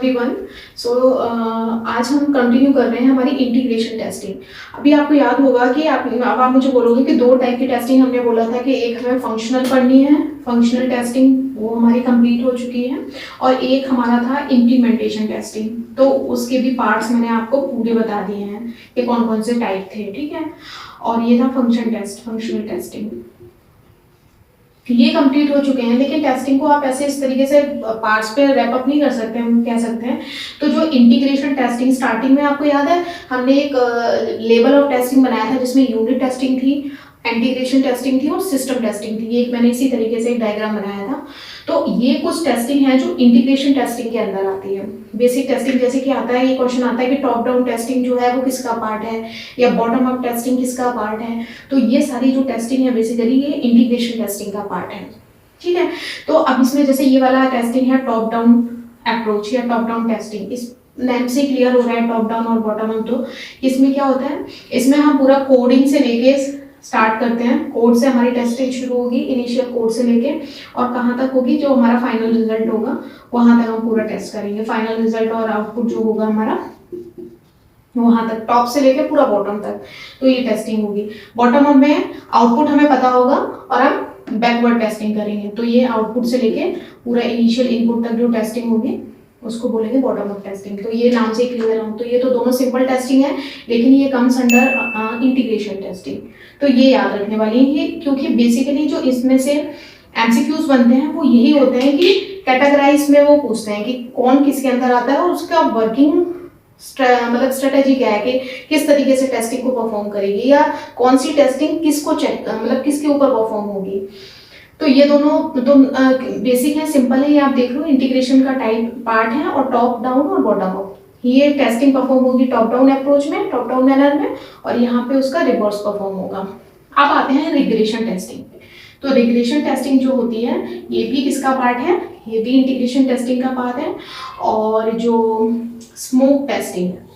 Everyone. आज हम continue कर रहे हैं हमारी इंटीग्रेशन टेस्टिंग। अभी आपको याद होगा कि आप मुझे बोलोगे कि दो टाइप की टेस्टिंग हमने बोला था कि एक हमें फंक्शनल पढ़नी है, फंक्शनल टेस्टिंग वो हमारी कंप्लीट हो चुकी है, और एक हमारा था इम्प्लीमेंटेशन टेस्टिंग। तो उसके भी पार्ट्स मैंने आपको पूरे बता दिए हैं कि कौन कौन से टाइप थे, ठीक है। और ये था फंक्शनल टेस्टिंग, ये कंप्लीट हो चुके हैं। लेकिन टेस्टिंग को आप ऐसे इस तरीके से पार्ट्स पे रैप अप नहीं कर सकते, हम कह सकते हैं। तो जो इंटीग्रेशन टेस्टिंग स्टार्टिंग में आपको याद है हमने एक लेवल ऑफ टेस्टिंग बनाया था जिसमें यूनिट टेस्टिंग थी, इंटीग्रेशन टेस्टिंग थी और सिस्टम टेस्टिंग थी। ये एक मैंने इसी तरीके से एक डायग्राम बनाया था। तो ये कुछ टेस्टिंग है जो इंटीग्रेशन टेस्टिंग के अंदर आती है। बेसिक टेस्टिंग जैसे कि आता है, ये क्वेश्चन आता है कि टॉप डाउन टेस्टिंग जो है वो किसका पार्ट है, या बॉटम अप टेस्टिंग किसका पार्ट है। तो ये सारी जो टेस्टिंग है बेसिकली ये इंटीग्रेशन टेस्टिंग का पार्ट है, ठीक है। तो अब इसमें जैसे ये वाला टेस्टिंग है टॉप डाउन अप्रोच या टॉप डाउन टेस्टिंग, इस नेम से क्लियर हो रहा है टॉप डाउन और बॉटम अप। तो इसमें क्या होता है, इसमें हम पूरा कोडिंग से लेके स्टार्ट करते हैं। कोड से हमारी टेस्टिंग शुरू होगी, इनिशियल कोड से लेके, और कहाँ तक होगी, जो हमारा फाइनल रिजल्ट होगा वहां तक हम पूरा टेस्ट करेंगे। फाइनल रिजल्ट और आउटपुट जो होगा हमारा वहां तक, टॉप से लेके पूरा बॉटम तक, तो ये टेस्टिंग होगी। बॉटम अप में आउटपुट हमें पता होगा और हम बैकवर्ड टेस्टिंग करेंगे। तो ये आउटपुट से लेके पूरा इनिशियल इनपुट तक जो टेस्टिंग होगी उसको बोलेंगे बॉटम अप टेस्टिंग। तो ये नाम से क्लियर हो। तो ये तो दोनों सिंपल टेस्टिंग है, लेकिन ये कम्स अंडर इंटीग्रेशन टेस्टिंग। तो ये याद रखने वाली है, क्योंकि बेसिकली जो इसमें से एमसीक्यूज बनते हैं वो यही होते हैं कि कैटेगराइज में वो पूछते हैं कि कौन किसके अंदर आता है और उसका वर्किंग मतलब स्ट्रेटेजी क्या है कि किस तरीके से टेस्टिंग को परफॉर्म करेगी, या कौन सी टेस्टिंग किसको चेक मतलब किसके ऊपर परफॉर्म होगी। तो ये दोनों तो बेसिक है, सिंपल है। ये आप देख लो इंटीग्रेशन का टाइप पार्ट है, और टॉप डाउन और बॉटम अप। ये टेस्टिंग परफॉर्म होगी टॉप डाउन अप्रोच में, टॉप डाउन मैनर में, और यहाँ पे उसका रिवर्स परफॉर्म होगा। अब आते हैं रिग्रेशन टेस्टिंग। तो रिग्रेशन टेस्टिंग जो होती है ये भी किसका पार्ट है, ये भी इंटीग्रेशन टेस्टिंग का पार्ट है। और जो स्मोक टेस्टिंग है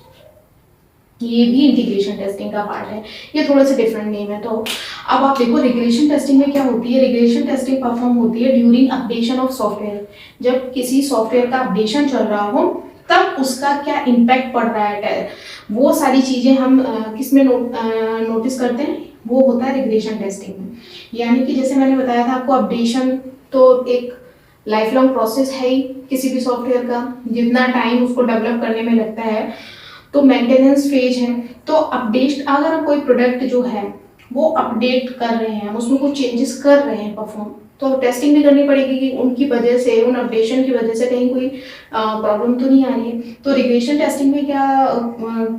ये भी इंटीग्रेशन टेस्टिंग का पार्ट है। ये थोड़ा सा डिफरेंट नेम है। तो अब आप देखो रिग्रेशन टेस्टिंग में क्या होती है। रिग्रेशन टेस्टिंग परफॉर्म होती है ड्यूरिंग अपडेशन ऑफ सॉफ्टवेयर। जब किसी सॉफ्टवेयर का अपडेशन चल रहा हो तब उसका क्या इम्पैक्ट पड़ रहा है, वो सारी चीजें हम किसमें नोटिस करते हैं, वो होता है रिग्रेशन टेस्टिंग में। यानी कि जैसे मैंने बताया था आपको, अपडेशन तो एक लाइफ लॉन्ग प्रोसेस है ही किसी भी सॉफ्टवेयर का। जितना टाइम उसको डेवलप करने में लगता है तो मेंटेनेंस फेज है। तो अपडेट, अगर हम कोई प्रोडक्ट जो है वो अपडेट कर रहे हैं, हम उसमें कुछ चेंजेस कर रहे हैं परफॉर्म, तो टेस्टिंग भी करनी पड़ेगी कि उनकी वजह से, उन अपडेशन की वजह से कहीं कोई प्रॉब्लम तो नहीं आ रही है। तो रिग्रेशन टेस्टिंग में क्या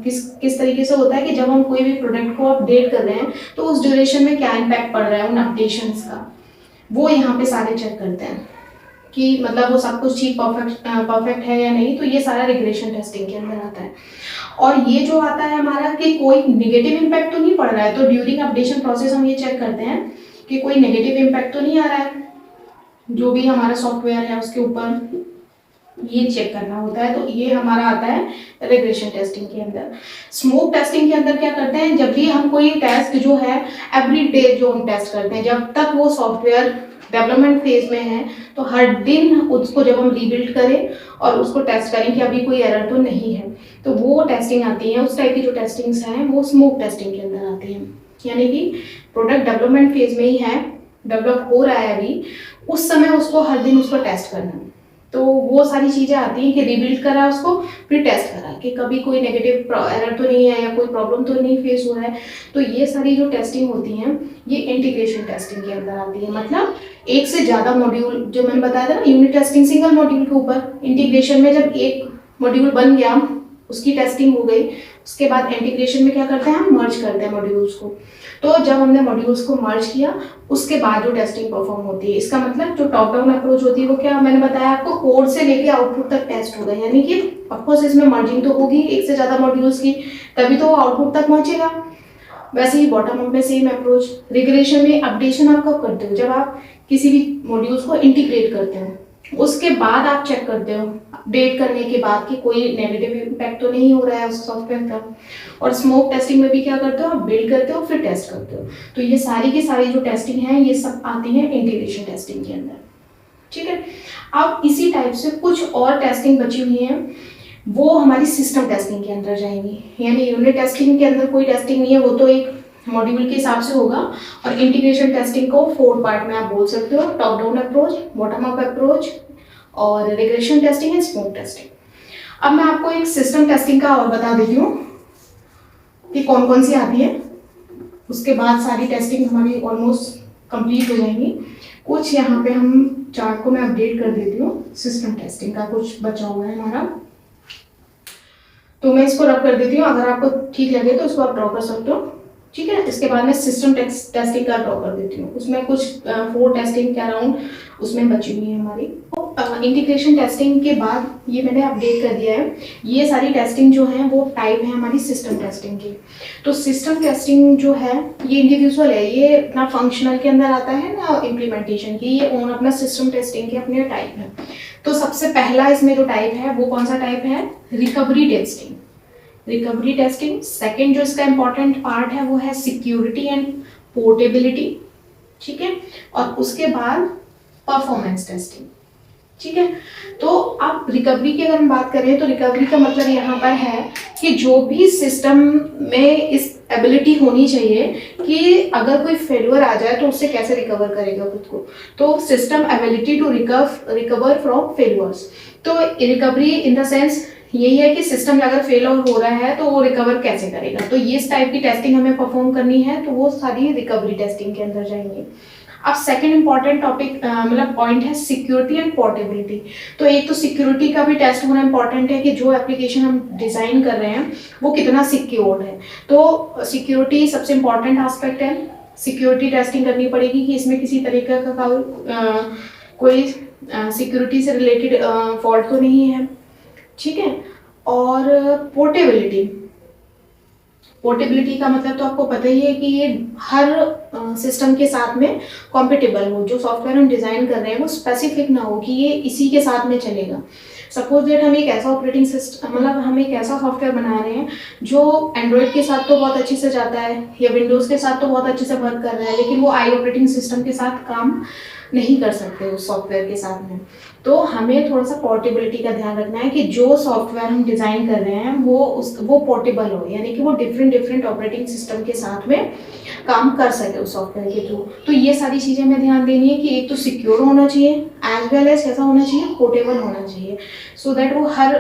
किस तरीके से होता है कि जब हम कोई भी प्रोडक्ट को अपडेट कर रहे हैं तो उस ड्यूरेशन में क्या इम्पैक्ट पड़ रहा है उन अपडेशंस का, वो यहाँ पे सारे चेक करते हैं कि मतलब वो सब कुछ ठीक परफेक्ट है या नहीं। तो ये सारा रिग्रेशन टेस्टिंग के अंदर आता है। और ये जो आता है हमारा कि कोई नेगेटिव इम्पैक्ट तो नहीं पड़ रहा है, तो ड्यूरिंग अपडेशन प्रोसेस हम ये चेक करते हैं कि कोई नेगेटिव इम्पैक्ट तो नहीं आ रहा है जो भी हमारा सॉफ्टवेयर है उसके ऊपर, ये चेक करना होता है। तो ये हमारा आता है रिग्रेशन टेस्टिंग के अंदर। स्मोक टेस्टिंग के अंदर क्या करते हैं, जब भी हम कोई टेस्ट जो है एवरी डे जो हम टेस्ट करते हैं, जब तक वो सॉफ्टवेयर डेवलपमेंट फेज में है तो हर दिन उसको जब हम रीबिल्ड करें और उसको टेस्ट करें कि अभी कोई एरर तो नहीं है, तो वो टेस्टिंग आती है। उस टाइप की जो टेस्टिंग्स हैं वो स्मोक टेस्टिंग के अंदर आती हैं। यानी कि प्रोडक्ट डेवलपमेंट फेज में ही है, डेवलप हो रहा है अभी, उस समय उसको हर दिन उसको टेस्ट करना। तो वो सारी चीजें आती हैं कि रीबिल्ड करा उसको, फिर टेस्ट करा कि कभी कोई नेगेटिव एरर तो नहीं है या कोई प्रॉब्लम तो नहीं फेस हो रहा है। तो ये सारी जो टेस्टिंग होती हैं ये इंटीग्रेशन टेस्टिंग के अंदर आती है। मतलब एक से ज्यादा मॉड्यूल, जो मैंने बताया था ना, यूनिट टेस्टिंग सिंगल मॉड्यूल के ऊपर, इंटीग्रेशन में जब एक मॉड्यूल बन गया उसकी टेस्टिंग हो गई, उसके बाद इंटीग्रेशन में क्या करते हैं, हम मर्ज करते हैं मॉड्यूल्स को। तो जब हमने मॉड्यूल्स को मर्ज किया उसके बाद जो टेस्टिंग परफॉर्म होती है, इसका मतलब जो टॉप डाउन अप्रोच होती है वो क्या मैंने बताया आपको, कोड से लेके आउटपुट तक टेस्ट होगा। यानी कि ऑफकोर्स इसमें मर्जिंग तो होगी एक से ज्यादा मॉड्यूल्स की, तभी तो आउटपुट तक पहुंचेगा। वैसे ही बॉटम अप में सेम अप्रोच। रिग्रेशन में अपडेशन आप कब करते हो, जब आप किसी भी मॉड्यूल्स को इंटीग्रेट करते हो, उसके बाद आप चेक करते हो अपडेट करने के बाद कि कोई नेगेटिव इम्पैक्ट तो नहीं हो रहा है उस सॉफ्टवेयर का। और स्मोक टेस्टिंग में भी क्या करते हो, आप बिल्ड करते हो फिर टेस्ट करते हो। तो ये सारी की सारी जो टेस्टिंग है ये सब आती है इंटीग्रेशन टेस्टिंग के अंदर। ठीक है। अब इसी टाइप से कुछ और टेस्टिंग बची हुई हैं, वो हमारी सिस्टम टेस्टिंग के अंदर जाएंगी। यानी यूनिट टेस्टिंग के अंदर कोई टेस्टिंग नहीं है, वो तो एक मॉड्यूल के हिसाब से होगा। और इंटीग्रेशन टेस्टिंग को 4 पार्ट में आप बोल सकते हो, top down approach, bottom up approach और regression testing and smooth testing. अब मैं आपको एक सिस्टम टेस्टिंग का और बता देती हूँ कि कौन कौन सी आती है, उसके बाद सारी टेस्टिंग हमारी ऑलमोस्ट कंप्लीट हो जाएंगी। कुछ यहाँ पे हम चार्ट को मैं अपडेट कर देती हूँ, सिस्टम टेस्टिंग का कुछ बचा हुआ है हमारा, तो मैं इसको रब कर देती हूँ। अगर आपको ठीक लगे तो इसको आप ड्रॉ कर सकते हो, ठीक है। इसके बाद मैं सिस्टम टेस्टिंग का ड्रॉ कर देती हूँ, उसमें कुछ 4 टेस्टिंग के अराउंड उसमें बची हुई है हमारी। इंटीग्रेशन टेस्टिंग के बाद ये मैंने अपडेट कर दिया है, ये सारी टेस्टिंग जो है वो टाइप है हमारी सिस्टम टेस्टिंग की। तो सिस्टम टेस्टिंग जो है ये इंडिविजुअल है, ये ना फंक्शनल के अंदर आता है ना इम्प्लीमेंटेशन की, ये ओन अपना सिस्टम टेस्टिंग के अपने टाइप है। तो सबसे पहला इसमें जो टाइप है वो कौन सा टाइप है, recovery testing. Recovery testing. Second जो इसका इंपॉर्टेंट पार्ट है वो है सिक्योरिटी एंड पोर्टेबिलिटी, ठीक है। और उसके बाद परफॉर्मेंस टेस्टिंग, ठीक है। तो अब रिकवरी की अगर हम बात करें तो रिकवरी का मतलब यहाँ पर है कि जो भी सिस्टम में इस एबिलिटी होनी चाहिए कि अगर कोई फेलियर आ जाए तो उससे कैसे रिकवर करेगा खुद को, तो system ability to recover from failures. तो रिकवरी इन द सेंस यही है कि सिस्टम अगर फेल हो रहा है तो वो रिकवर कैसे करेगा। तो ये इस टाइप की टेस्टिंग हमें परफॉर्म करनी है, तो वो सारी रिकवरी टेस्टिंग के अंदर जाएंगे। अब सेकंड इंपॉर्टेंट टॉपिक मतलब पॉइंट है सिक्योरिटी एंड पोर्टेबिलिटी। तो एक तो सिक्योरिटी का भी टेस्ट होना इंपॉर्टेंट है कि जो एप्लीकेशन हम डिजाइन कर रहे हैं वो कितना सिक्योर्ड है। तो सिक्योरिटी सबसे इंपॉर्टेंट एस्पेक्ट है, सिक्योरिटी टेस्टिंग करनी पड़ेगी कि इसमें किसी तरीके का कोई सिक्योरिटी से रिलेटेड फॉल्ट तो नहीं है, ठीक है। और पोर्टेबिलिटी, पोर्टेबिलिटी का मतलब तो आपको पता ही है कि ये हर सिस्टम के साथ में कॉम्पेटेबल हो। जो सॉफ्टवेयर हम डिज़ाइन कर रहे हैं वो स्पेसिफिक ना हो कि ये इसी के साथ में चलेगा। सपोज दैट हम एक ऐसा ऑपरेटिंग सिस्टम मतलब हम एक ऐसा सॉफ्टवेयर बना रहे हैं जो एंड्रॉयड के साथ तो बहुत अच्छे से जाता है या विंडोज़ के साथ तो बहुत अच्छे से वर्क कर रहा है, लेकिन वो आई ऑपरेटिंग सिस्टम के साथ काम नहीं कर सकते उस सॉफ्टवेयर के साथ में। तो हमें थोड़ा सा पोर्टेबिलिटी का ध्यान रखना है कि जो सॉफ्टवेयर हम डिज़ाइन कर रहे हैं वो पोर्टेबल हो, यानी कि वो डिफरेंट ऑपरेटिंग सिस्टम के साथ में काम कर सके उस सॉफ्टवेयर के थ्रू। तो ये सारी चीज़ें हमें ध्यान देनी है कि एक तो सिक्योर होना चाहिए एज वेल एज कैसा होना चाहिए, पोर्टेबल होना चाहिए, सो दैट वो हर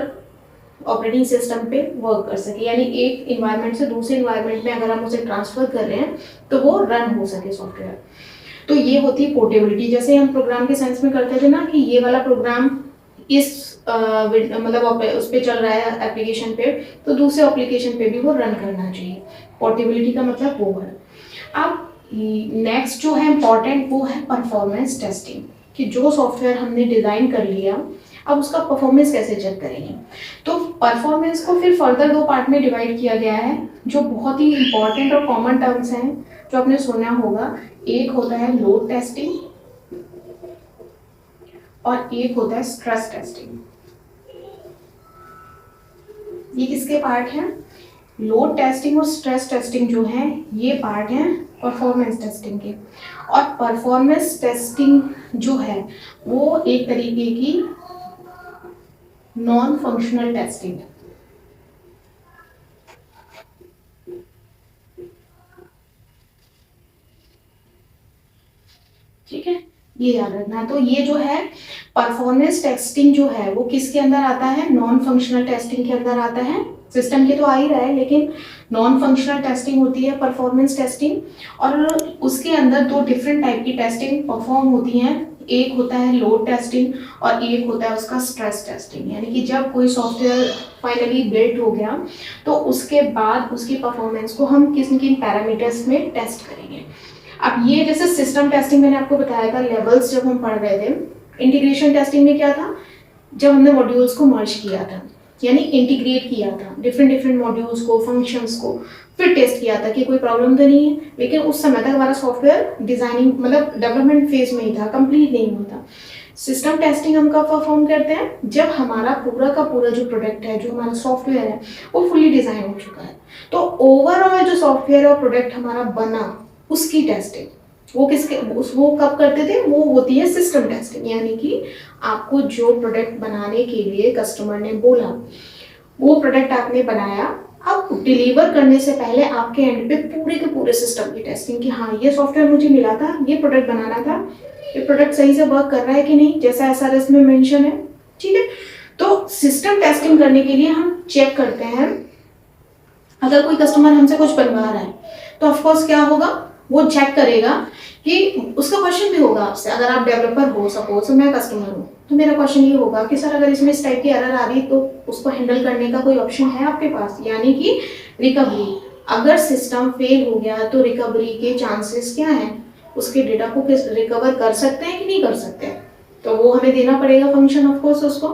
ऑपरेटिंग सिस्टम पे वर्क कर सके। यानी एक इन्वायरमेंट से दूसरे इन्वायरमेंट में अगर हम उसे ट्रांसफर कर रहे हैं तो वो रन हो सके सॉफ्टवेयर। तो ये होती है पोर्टेबिलिटी। जैसे हम प्रोग्राम के सेंस में करते थे ना कि ये वाला प्रोग्राम इस मतलब उस पर चल रहा है एप्लीकेशन पे, तो दूसरे एप्लीकेशन पे भी वो रन करना चाहिए। पोर्टेबिलिटी का मतलब वो है। अब नेक्स्ट जो है इम्पॉर्टेंट वो है परफॉर्मेंस टेस्टिंग, कि जो सॉफ्टवेयर हमने डिज़ाइन कर लिया अब उसका परफॉर्मेंस कैसे चेक करेंगे। तो परफॉर्मेंस को फिर फर्दर 2 पार्ट में डिवाइड किया गया है, जो बहुत ही इंपॉर्टेंट और कॉमन टर्म्स हैं जो आपने सुना होगा। एक होता है लोड टेस्टिंग और एक होता है स्ट्रेस टेस्टिंग। ये किसके पार्ट हैं? लोड टेस्टिंग और स्ट्रेस टेस्टिंग जो है ये पार्ट हैं परफॉर्मेंस टेस्टिंग के। और परफॉर्मेंस टेस्टिंग जो है वो एक तरीके की नॉन फंक्शनल टेस्टिंग है, ठीक है, ये याद रखना। तो ये जो है परफॉर्मेंस टेस्टिंग जो है वो किसके अंदर आता है? नॉन फंक्शनल टेस्टिंग के अंदर आता है। सिस्टम के तो आ ही रहा है, लेकिन नॉन फंक्शनल टेस्टिंग होती है परफॉर्मेंस टेस्टिंग, और उसके अंदर 2 डिफरेंट टाइप की टेस्टिंग परफॉर्म होती हैं। एक होता है लोड टेस्टिंग और एक होता है उसका स्ट्रेस टेस्टिंग। यानी कि जब कोई सॉफ्टवेयर फाइनली बिल्ड हो गया तो उसके बाद उसकी परफॉर्मेंस को हम किन किन पैरामीटर्स में टेस्ट करेंगे। अब ये जैसे सिस्टम टेस्टिंग मैंने आपको बताया था, लेवल्स जब हम पढ़ रहे थे। इंटीग्रेशन टेस्टिंग में क्या था? जब हमने मॉड्यूल्स को मर्ज किया था, यानी इंटीग्रेट किया था डिफरेंट मॉड्यूल्स को, फंक्शंस को, फिर टेस्ट किया था कि कोई प्रॉब्लम तो नहीं है। लेकिन उस समय तक हमारा सॉफ्टवेयर डिजाइनिंग मतलब डेवलपमेंट फेज में ही था, कंप्लीट नहीं हुआ था। सिस्टम टेस्टिंग हम कब परफॉर्म करते हैं? जब हमारा पूरा का पूरा जो प्रोडक्ट है, जो हमारा सॉफ्टवेयर है, वो फुली डिजाइन हो चुका है। तो ओवरऑल जो सॉफ्टवेयर और प्रोडक्ट हमारा बना उसकी टेस्टिंग, वो कब करते थे, वो होती है सिस्टम टेस्टिंग, यानी कि आपको जो प्रोडक्ट बनाने के लिए कस्टमर ने बोला वो प्रोडक्ट आपने बनाया, अब डिलीवर करने से पहले आपके एंड पे पूरे के पूरे सिस्टम की टेस्टिंग कि हाँ ये सॉफ्टवेयर मुझे मिला था, ये प्रोडक्ट बनाना था, ये प्रोडक्ट सही से वर्क कर रहा है कि नहीं, जैसा एसआरएस में मेंशन है, ठीक है। तो सिस्टम टेस्टिंग करने के लिए हम चेक करते हैं, अगर कोई कस्टमर हमसे कुछ बनवा रहा है तो ऑफकोर्स क्या होगा, वो चेक करेगा कि उसका क्वेश्चन भी होगा आपसे, अगर आप डेवलपर हो, सपोज मैं कस्टमर हूँ, तो मेरा क्वेश्चन ये होगा कि सर अगर इसमें इस टाइप की एरर आ रही तो उसको हैंडल करने का कोई ऑप्शन है आपके पास, यानी कि रिकवरी। अगर सिस्टम फेल हो गया तो रिकवरी के चांसेस क्या हैं, उसके डेटा को रिकवर कर सकते हैं कि नहीं कर सकते, तो वो हमें देना पड़ेगा फंक्शन ऑफकोर्स उसको,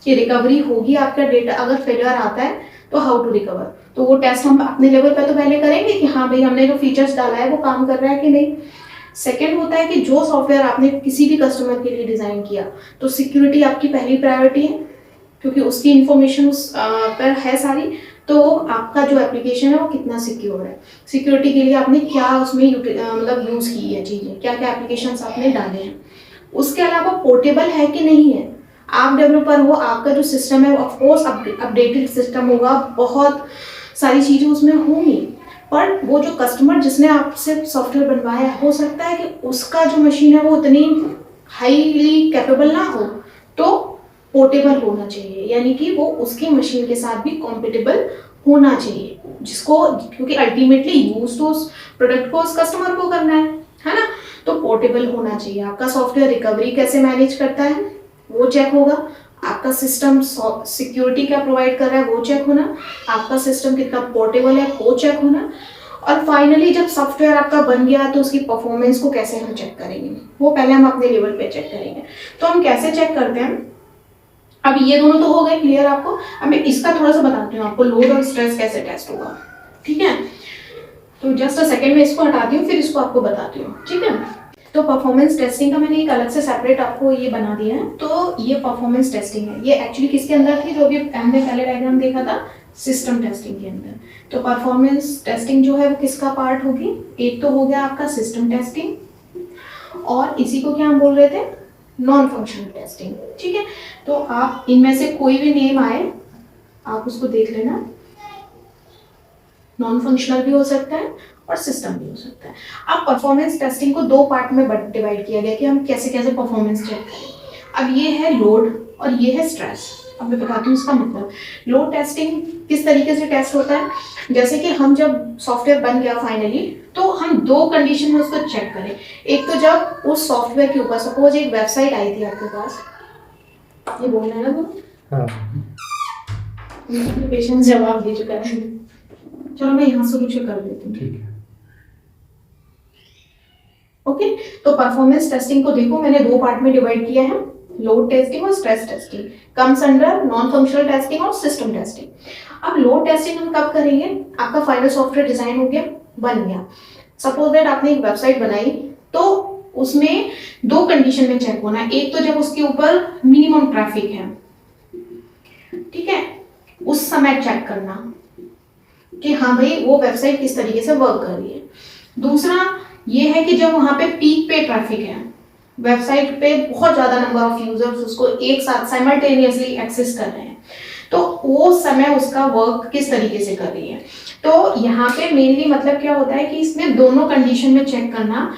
कि रिकवरी होगी आपका डेटा, अगर फेलियर आता है तो हाउ टू रिकवर। तो वो टेस्ट हम अपने लेवल पे तो पहले करेंगे कि हाँ भाई हमने जो फीचर्स डाला है वो काम कर रहा है कि नहीं। सेकेंड होता है कि जो सॉफ्टवेयर आपने किसी भी कस्टमर के लिए डिज़ाइन किया, तो सिक्योरिटी आपकी पहली प्रायोरिटी है, क्योंकि उसकी इंफॉर्मेशन उस पर है सारी, तो आपका जो एप्लीकेशन है वो कितना सिक्योर है, सिक्योरिटी के लिए आपने क्या उसमें मतलब यूज़ की है चीज़ें, क्या क्या एप्लीकेशन आपने डाले हैं। उसके अलावा पोर्टेबल है कि नहीं है, आप डेवलपर हो, आपका जो सिस्टम है ऑफकोर्स अपडेटेड सिस्टम होगा, बहुत सारी चीज़ें उसमें होंगी, पर वो जो कस्टमर जिसने आपसे सॉफ्टवेयर बनवाया, हो सकता है कि उसका जो मशीन है वो उतनी हाईली कैपेबल ना हो, तो पोर्टेबल होना चाहिए, यानी कि वो उसकी मशीन के साथ भी कॉम्पेटेबल होना चाहिए, जिसको, क्योंकि अल्टीमेटली यूज तो उस प्रोडक्ट को उस कस्टमर को करना है ना, तो पोर्टेबल होना चाहिए। आपका सॉफ्टवेयर रिकवरी कैसे मैनेज करता है वो चेक होगा, आपका सिस्टम सिक्योरिटी क्या प्रोवाइड कर रहा है वो चेक होना, आपका सिस्टम कितना पोर्टेबल है वो चेक होना, और फाइनली जब सॉफ्टवेयर आपका बन गया तो उसकी परफॉर्मेंस को कैसे हम चेक करेंगे, वो पहले हम अपने लेवल पे चेक करेंगे। तो हम कैसे चेक करते हैं, अब ये दोनों तो हो गए क्लियर आपको, अब मैं इसका थोड़ा सा बताती हूँ आपको, लोड और स्ट्रेस कैसे टेस्ट होगा, ठीक है। तो जस्ट अ सेकेंड में इसको हटाती हूँ, फिर इसको आपको बताती हूँ, ठीक है। तो परफॉर्मेंस टेस्टिंग का मैंने एक अलग से सेपरेट आपको ये बना दिया है, तो ये परफॉर्मेंस टेस्टिंग है, ये एक्चुअली किसके अंदर थी, जो भी हमने पहले डायग्राम देखा था सिस्टम टेस्टिंग के अंदर। तो परफॉर्मेंस टेस्टिंग जो है वो किसका पार्ट होगी, एक तो हो गया आपका सिस्टम टेस्टिंग, और इसी को क्या हम बोल रहे थे, नॉन फंक्शनल टेस्टिंग, ठीक है। तो आप इनमें से कोई भी नेम आए आप उसको देख लेना, नॉन फंक्शनल भी हो सकता है और सिस्टम भी हो सकता है। अब परफॉर्मेंस टेस्टिंग को दो पार्ट में डिवाइड किया गया कि हम कैसे कैसे परफॉर्मेंस चेक करें। अब ये है लोड और ये है स्ट्रेस। अब मैं बताती हूँ इसका मतलब। लोड टेस्टिंग किस तरीके से टेस्ट होता है, जैसे कि हम जब सॉफ्टवेयर बन गया फाइनली, तो हम दो कंडीशन में उसको चेक करें। एक तो जब उस सॉफ्टवेयर के ऊपर सपोज एक वेबसाइट आई थी आपके पास, ये बोलना है ना वो, पेशेंट जवाब दे चुका है, चलो मैं यहाँ से शुरू कर देती हूँ, ठीक है। ओके, तो परफॉर्मेंस टेस्टिंग को देखो मैंने दो पार्ट में डिवाइड किया है, लोड टेस्टिंग और stress testing, comes under non functional testing और सिस्टम टेस्टिंग। अब लोड टेस्टिंग हम कब करेंगे, आपका फाइनल सॉफ्टवेयर डिजाइन हो गया, बन गया, सपोज दैट आपने एक वेबसाइट बनाई, तो उसमें दो कंडीशन में चेक होना है। एक तो जब उसके ऊपर मिनिमम ट्रैफिक है, ठीक है, उस समय चेक करना कि हाँ भाई वो वेबसाइट किस तरीके से वर्क कर रही है। दूसरा ये है कि जब वहां पे पीक पे ट्रैफिक है, वेबसाइट पे बहुत ज्यादा नंबर ऑफ यूजर्स उसको एक साथ साइमल्टेनियसली एक्सेस कर रहे हैं, तो वो समय उसका वर्क किस तरीके से कर रही है। तो यहाँ पे मेनली मतलब क्या होता है कि इसमें दोनों कंडीशन में चेक करना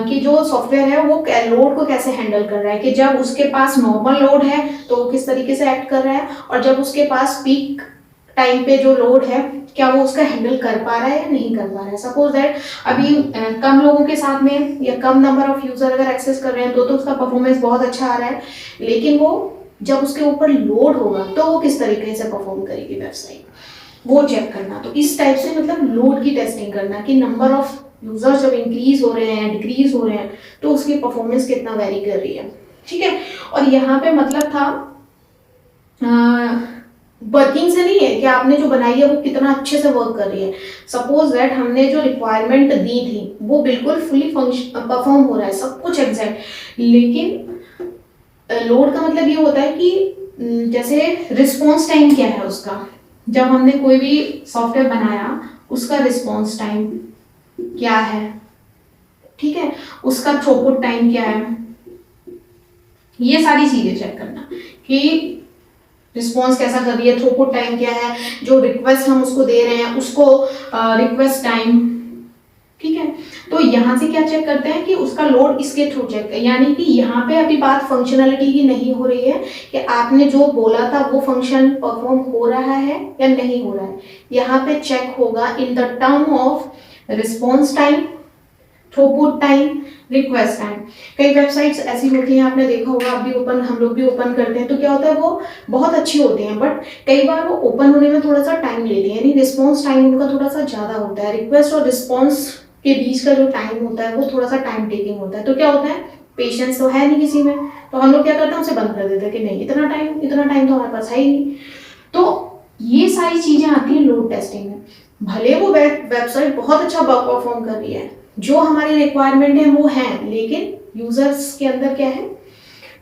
कि जो सॉफ्टवेयर है वो लोड को कैसे हैंडल कर रहा है, कि जब उसके पास नॉर्मल लोड है तो वो किस तरीके से एक्ट कर रहा है, और जब उसके पास पीक टाइम पे जो लोड है क्या वो उसका हैंडल कर पा रहा है या नहीं कर पा रहा है। सपोज दैट अभी कम लोगों के साथ में या कम नंबर ऑफ यूजर अगर एक्सेस कर रहे हैं तो उसका परफॉर्मेंस बहुत अच्छा आ रहा है, लेकिन वो जब उसके ऊपर लोड होगा तो वो किस तरीके से परफॉर्म करेगी वेबसाइट, वो चेक करना। तो इस टाइप से मतलब लोड की टेस्टिंग करना कि नंबर ऑफ यूजर्स जब इंक्रीज हो रहे हैं डिक्रीज हो रहे हैं तो उसकी परफॉर्मेंस कितना वेरी कर रही है, ठीक है। और यहाँ पे मतलब था वर्किंग से नहीं है कि आपने जो बनाई है वो कितना अच्छे से वर्क कर रही है। सपोज दैट हमने जो रिक्वायरमेंट दी थी वो बिल्कुल फुली परफॉर्म हो रहा है, सब कुछ एग्जैक्ट, लेकिन लोड का मतलब ये होता है कि जैसे रिस्पॉन्स टाइम क्या है उसका, जब हमने कोई भी सॉफ्टवेयर बनाया उसका रिस्पॉन्स टाइम क्या है, ठीक है, उसका थ्रूपुट टाइम क्या है, ये सारी चीजें चेक करना कि रिस्पॉन्स कैसा कर रही है, थ्रूपुट टाइम क्या है, जो रिक्वेस्ट हम उसको दे रहे हैं उसको रिक्वेस्ट टाइम, ठीक है। तो यहाँ से क्या चेक करते हैं कि उसका लोड इसके थ्रू चेक, यानी कि यहाँ पे अभी बात फंक्शनलिटी की नहीं हो रही है कि आपने जो बोला था वो फंक्शन परफॉर्म हो रहा है या नहीं हो रहा है। यहाँ पे चेक होगा in the term of response time, throughput time, request time. कई वेबसाइट्स ऐसी होती हैं, आपने देखा होगा, आप भी ओपन, हम लोग भी ओपन करते हैं, तो क्या होता है वो बहुत अच्छी होती हैं, बट कई बार वो ओपन होने में थोड़ा सा टाइम लेती है, यानी रिस्पॉन्स टाइम उनका थोड़ा सा ज़्यादा होता है। रिक्वेस्ट और रिस्पॉन्स के बीच का जो टाइम होता है वो थोड़ा सा टाइम टेकिंग होता है। तो क्या होता है, पेशेंस तो है नहीं किसी में, तो हम लोग क्या करते हैं, उसे बंद कर देते हैं कि नहीं, इतना टाइम तो हमारे पास है ही नहीं। तो ये सारी चीज़ें आती हैं लोड टेस्टिंग में। भले वो वेबसाइट बहुत अच्छा परफॉर्म कर रही है, जो हमारी रिक्वायरमेंट है वो है, लेकिन यूजर्स के अंदर क्या है,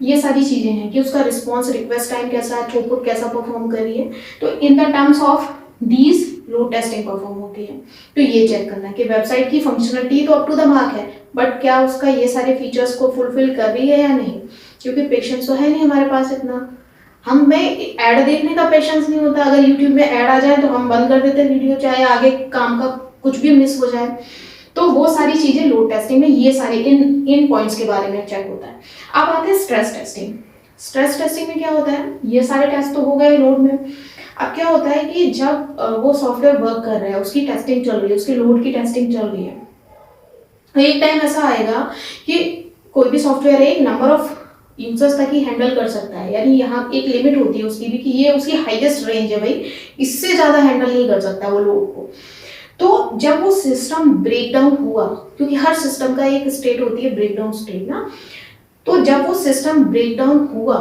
ये सारी चीजें हैं कि उसका रिस्पॉन्स, रिक्वेस्ट टाइम कैसा है, थ्रूपुट कैसा परफॉर्म कर रही है। तो in the terms of these load testing perform होती है। तो ये चेक करना है कि वेबसाइट की फंक्शनलिटी तो अप टू द मार्क है, बट क्या उसका ये सारे फीचर्स को फुलफिल कर रही है या नहीं, क्योंकि पेशेंस तो है नहीं हमारे पास इतना। हमें ऐड देखने का पेशेंस नहीं होता, अगर यूट्यूब में ऐड आ जाए तो हम बंद कर देते वीडियो, चाहे आगे काम का कुछ भी मिस हो जाए। तो वो सारी चीजें लोड टेस्टिंग में, ये सारे इन पॉइंट्स के बारे में चेक होता है। अब आते हैं स्ट्रेस टेस्टिंग। स्ट्रेस टेस्टिंग में क्या होता है, ये सारे टेस्ट तो हो गए लोड में। अब क्या होता है कि जब वो सॉफ्टवेयर वर्क कर रहा है, उसकी टेस्टिंग चल रही है, उसके लोड की टेस्टिंग चल रही है, तो एक टाइम ऐसा आएगा कि कोई भी सॉफ्टवेयर एक नंबर ऑफ यूजर्स तक ही हैंडल कर सकता है, यानी यहाँ एक लिमिट होती है उसकी भी कि ये उसकी हाईएस्ट रेंज है भाई, इससे ज्यादा हैंडल नहीं कर सकता वो लोड को। तो जब वो सिस्टम ब्रेकडाउन हुआ, क्योंकि हर सिस्टम का एक स्टेट होती है ब्रेकडाउन स्टेट ना, तो जब वो सिस्टम ब्रेकडाउन हुआ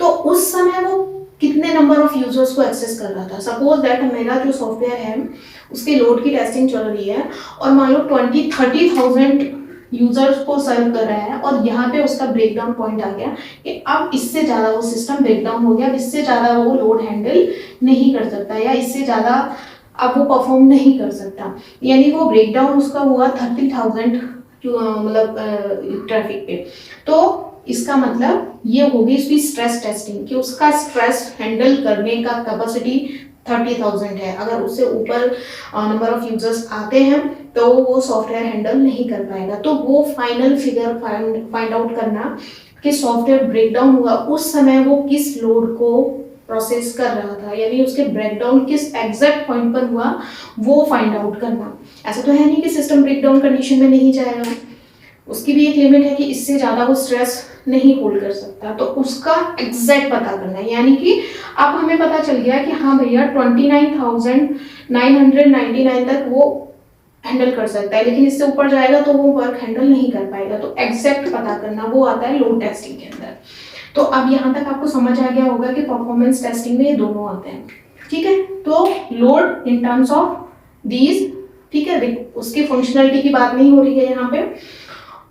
तो उस समय वो कितने नंबर ऑफ यूजर्स को एक्सेस कर रहा था। सपोज दैट मेरा जो सॉफ्टवेयर है उसके लोड की टेस्टिंग चल रही है और मान लो 20-30,000 यूजर्स को सर्व कर रहा है, और यहाँ पे उसका ब्रेकडाउन पॉइंट आ गया कि अब इससे ज़्यादा वो सिस्टम ब्रेकडाउन हो गया, अब इससे ज़्यादा वो लोड हैंडल नहीं कर सकता, या इससे ज़्यादा अब वो परफॉर्म नहीं कर सकता, यानी वो ब्रेकडाउन उसका हुआ 30,000 मतलब ट्रैफिक पे। तो इसका मतलब ये होगी इसकी स्ट्रेस टेस्टिंग कि उसका स्ट्रेस हैंडल करने का कैपेसिटी 30,000 है। अगर उससे ऊपर नंबर ऑफ यूजर्स आते हैं तो वो सॉफ्टवेयर हैंडल नहीं कर पाएगा। तो वो फाइनल फिगर फाइंड आउट करना कि सॉफ्टवेयर ब्रेकडाउन हुआ उस समय वो किस लोड को प्रोसेस कर रहा था, यानी उसके ब्रेकडाउन किस एग्जैक्ट पॉइंट पर हुआ वो फाइंड आउट करना। ऐसा तो है नहीं कि सिस्टम ब्रेकडाउन कंडीशन में नहीं जाएगा, उसकी भी एक लिमिट है कि इससे ज़्यादा वो स्ट्रेस नहीं होल्ड कर सकता, तो उसका एग्जैक्ट पता करना है। यानी कि अब हमें पता चल गया कि हाँ भैया 29,999 तक वो हैंडल कर सकता है, लेकिन इससे ऊपर जाएगा तो वो वर्क हैंडल नहीं कर पाएगा। तो एग्जैक्ट पता करना वो आता है लोड टेस्टिंग के अंदर। तो अब यहाँ तक आपको समझ आ गया होगा कि परफॉर्मेंस टेस्टिंग में ये दोनों आते हैं, ठीक है। तो load in terms of these, ठीक है, उसकी फंक्शनलिटी की बात नहीं हो रही है यहाँ पे,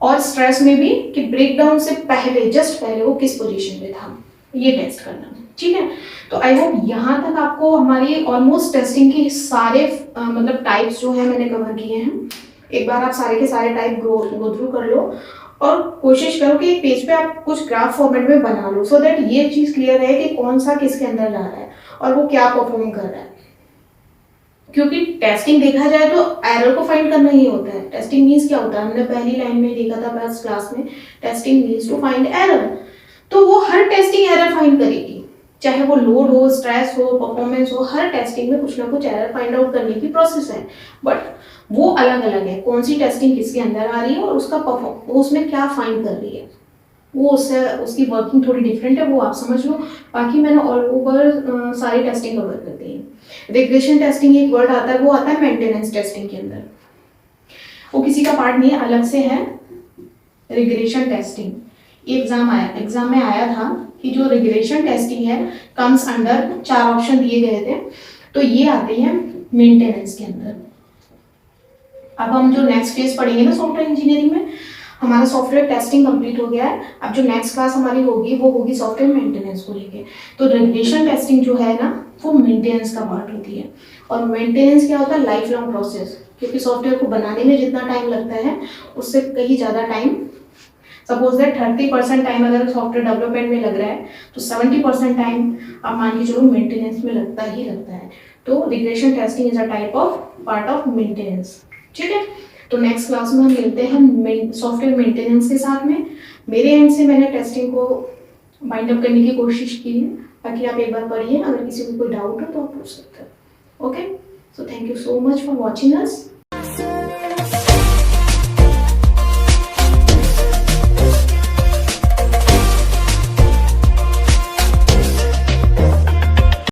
और स्ट्रेस में भी कि ब्रेकडाउन से पहले, जस्ट पहले वो किस पोजीशन पे था, ये टेस्ट करना, ठीक है। तो आई होप यहाँ तक आपको हमारी ऑलमोस्ट टेस्टिंग के सारे मतलब टाइप्स जो है मैंने कवर किए हैं। एक बार आप सारे के सारे टाइप गो थ्रू कर लो और कोशिश करो कि एक पेज पे आप कुछ ग्राफ फॉर्मेट में बना लो, सो दैट ये चीज क्लियर है कि कौन सा किसके अंदर जा रहा है और वो क्या परफॉर्म कर रहा है। क्योंकि टेस्टिंग देखा जाए तो एरर को फाइंड करना ही होता है। टेस्टिंग मीन्स क्या होता है, हमने पहली लाइन में देखा था फर्स्ट क्लास में, testing means to find error. तो वो हर टेस्टिंग एरर फाइंड करेगी, चाहे वो लोड हो, स्ट्रेस हो, परफॉर्मेंस हो, हर टेस्टिंग में कुछ ना कुछ एरर फाइंड आउट करने की प्रोसेस है, बट वो अलग अलग है। कौन सी टेस्टिंग किसके अंदर आ रही है और उसका परफॉर्म वो उसमें क्या फाइंड कर रही है, वो उससे उसकी वर्किंग थोड़ी डिफरेंट है, वो आप समझ लो। बाकी मैंने ऑल ओवर सारी टेस्टिंग कवर कर दी है। रिग्रेशन टेस्टिंग एक वर्ड आता है, वो आता है मेंटेनेंस टेस्टिंग के अंदर, वो किसी का पार्ट नहीं है, अलग से है रिग्रेशन टेस्टिंग। एग्जाम में आया था कि जो रिग्रेशन टेस्टिंग है कम्स अंडर, 4 ऑप्शन दिए गए थे, तो ये आते हैं मेंटेनेंस के अंदर। अब हम जो नेक्स्ट फेज पढ़ेंगे ना सॉफ्टवेयर इंजीनियरिंग में, हमारा सॉफ्टवेयर टेस्टिंग कंप्लीट हो गया है। अब जो नेक्स्ट क्लास हमारी होगी वो होगी सॉफ्टवेयर मेंटेनेंस को लेके। तो रिग्रेशन टेस्टिंग जो है ना वो मेंटेनेंस का पार्ट होती है, और मेंटेनेंस क्या होता है, लाइफ लॉन्ग प्रोसेस, क्योंकि सॉफ्टवेयर को बनाने में जितना टाइम लगता है उससे कहीं ज़्यादा टाइम, सपोज दैट 30% टाइम अगर सॉफ्टवेयर डेवलपमेंट में लग रहा है तो 70% टाइम आप मान के चलो मेंटेनेंस में लगता ही लगता है। तो regression testing is a type of part of maintenance. ठीक है, तो नेक्स्ट क्लास में हम मिलते हैं सॉफ्टवेयर मेंटेनेंस के साथ में। मेरे एंड से मैंने टेस्टिंग को बाइंड अप करने की कोशिश की है, ताकि आप एक बार पढ़िए, अगर किसी को कोई डाउट हो तो आप पूछ सकते हो। Okay, so thank you so much for watching us.